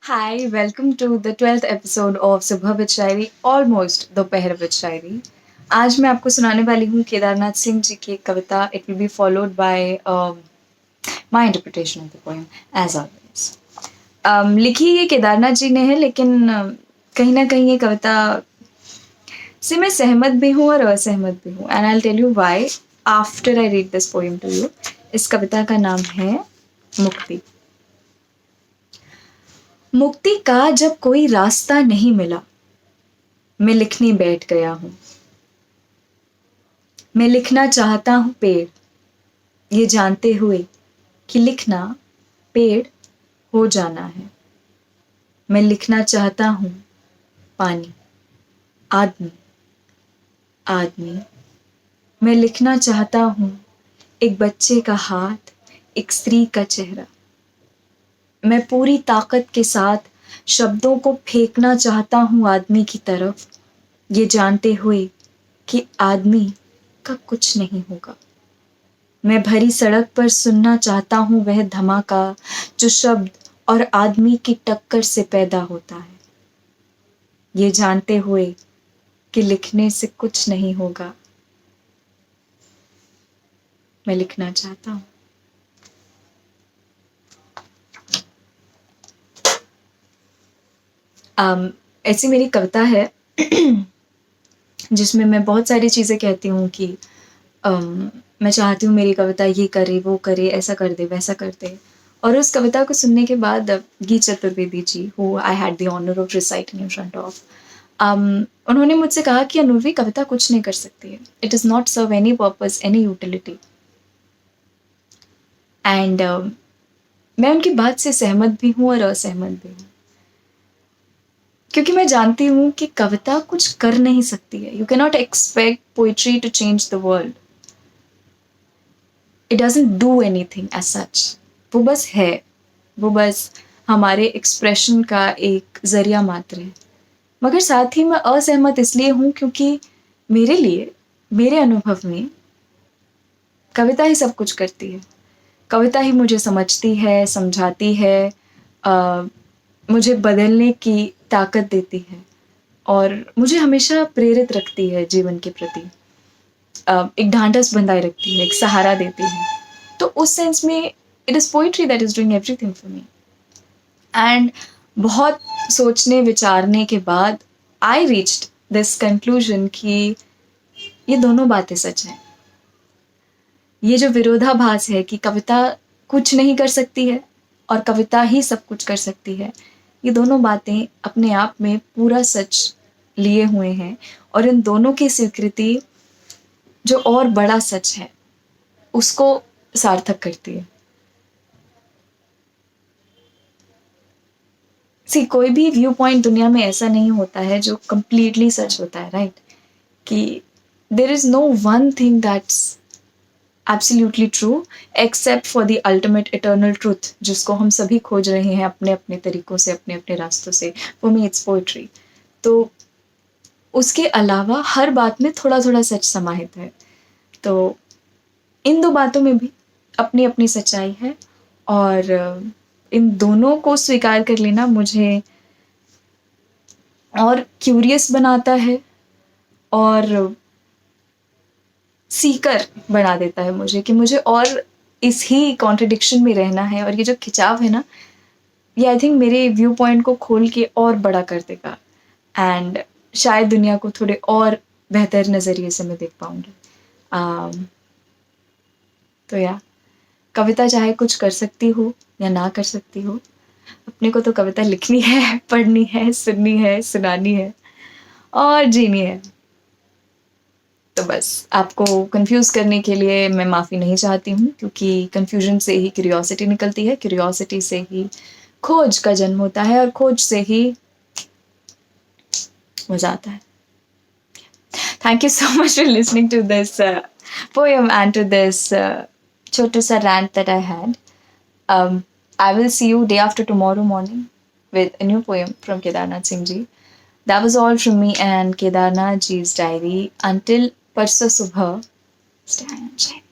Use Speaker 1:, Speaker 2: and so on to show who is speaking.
Speaker 1: Hi, welcome to the 12th episode of सुबह with Shayari almost दोपहर with शायरी। आज मैं आपको सुनाने वाली हूँ केदारनाथ सिंह जी की एक कविता। It will be followed by my interpretation of the poem as always. लिखी ये केदारनाथ जी ने है, लेकिन कहीं ना कहीं ये कविता से मैं सहमत भी हूँ और असहमत भी हूँ, and I will tell you why after I read this poem to you. इस कविता का नाम है मुक्ति। मुक्ति का जब कोई रास्ता नहीं मिला, मैं लिखने बैठ गया हूं। मैं लिखना चाहता हूं पेड़, ये जानते हुए कि लिखना पेड़ हो जाना है। मैं लिखना चाहता हूं पानी, आदमी, आदमी। मैं लिखना चाहता हूं एक बच्चे का हाथ, एक स्त्री का चेहरा। मैं पूरी ताकत के साथ शब्दों को फेंकना चाहता हूं आदमी की तरफ, ये जानते हुए कि आदमी का कुछ नहीं होगा। मैं भरी सड़क पर सुनना चाहता हूं वह धमाका जो शब्द और आदमी की टक्कर से पैदा होता है, ये जानते हुए कि लिखने से कुछ नहीं होगा। मैं लिखना चाहता हूं। ऐसी मेरी कविता है जिसमें मैं बहुत सारी चीज़ें कहती हूँ कि मैं चाहती हूँ मेरी कविता ये करे, वो करे, ऐसा कर दे, वैसा कर दे। और उस कविता को सुनने के बाद Geet Chaturvedi ji, who I had the honour of reciting in front of, उन्होंने मुझसे कहा कि अनूर्वी, कविता कुछ नहीं कर सकती है। It is not serve any purpose, any utility. And मैं उनकी बात से सहमत भी हूँ और असहमत भी हूँ, क्योंकि मैं जानती हूँ कि कविता कुछ कर नहीं सकती है। You can not expect poetry to change the world. It doesn't do anything as such. वो बस है, वो बस हमारे एक्सप्रेशन का एक ज़रिया मात्र है। मगर साथ ही मैं असहमत इसलिए हूँ क्योंकि मेरे लिए, मेरे अनुभव में कविता ही सब कुछ करती है। कविता ही मुझे समझती है, समझाती है, मुझे बदलने की ताकत देती है और मुझे हमेशा प्रेरित रखती है जीवन के प्रति। एक ढांढस बंधाए रखती है, एक सहारा देती है। तो उस सेंस में it is poetry that is doing everything for me. And बहुत सोचने विचारने के बाद आई रीच्ड दिस कंक्लूजन कि ये दोनों बातें सच हैं। ये जो विरोधाभास है कि कविता कुछ नहीं कर सकती है और कविता ही सब कुछ कर सकती है, ये दोनों बातें अपने आप में पूरा सच लिए हुए हैं, और इन दोनों की स्वीकृति जो और बड़ा सच है उसको सार्थक करती है। कोई भी व्यू पॉइंट दुनिया में ऐसा नहीं होता है जो कंप्लीटली सच होता है, राइट? कि there is no one thing that's absolutely true except for the ultimate eternal truth, जिसको हम सभी खोज रहे हैं अपने अपने तरीकों से, अपने अपने रास्तों से। For me it's poetry. तो उसके अलावा हर बात में थोड़ा थोड़ा सच समाहित है। तो इन दो बातों में भी अपनी अपनी सच्चाई है, और इन दोनों को स्वीकार कर लेना मुझे और क्यूरियस बनाता है और सीकर बना देता है मुझे, कि मुझे और इस ही कॉन्ट्रडिक्शन में रहना है। और ये जो खिंचाव है ना, ये आई थिंक मेरे व्यू पॉइंट को खोल के और बड़ा कर देगा, एंड शायद दुनिया को थोड़े और बेहतर नज़रिए से मैं देख पाऊँगी। तो या कविता चाहे कुछ कर सकती हो या ना कर सकती हो, अपने को तो कविता लिखनी है, पढ़नी है, सुननी है, सुनानी है और जीनी है। तो बस आपको कंफ्यूज करने के लिए मैं माफ़ी नहीं चाहती हूँ, क्योंकि कंफ्यूजन से ही क्यूरियोसिटी निकलती है, क्यूरियोसिटी से ही खोज का जन्म होता है, और खोज से ही मज़ा आता है। Thank you so much for listening to this poem and to this छोटा सा rant that I had. I will see you day after tomorrow morning with a new poem from Kedarnath Singh Ji. That was all from me and Kedarnath Ji's diary. Until parso subha, stay and shine.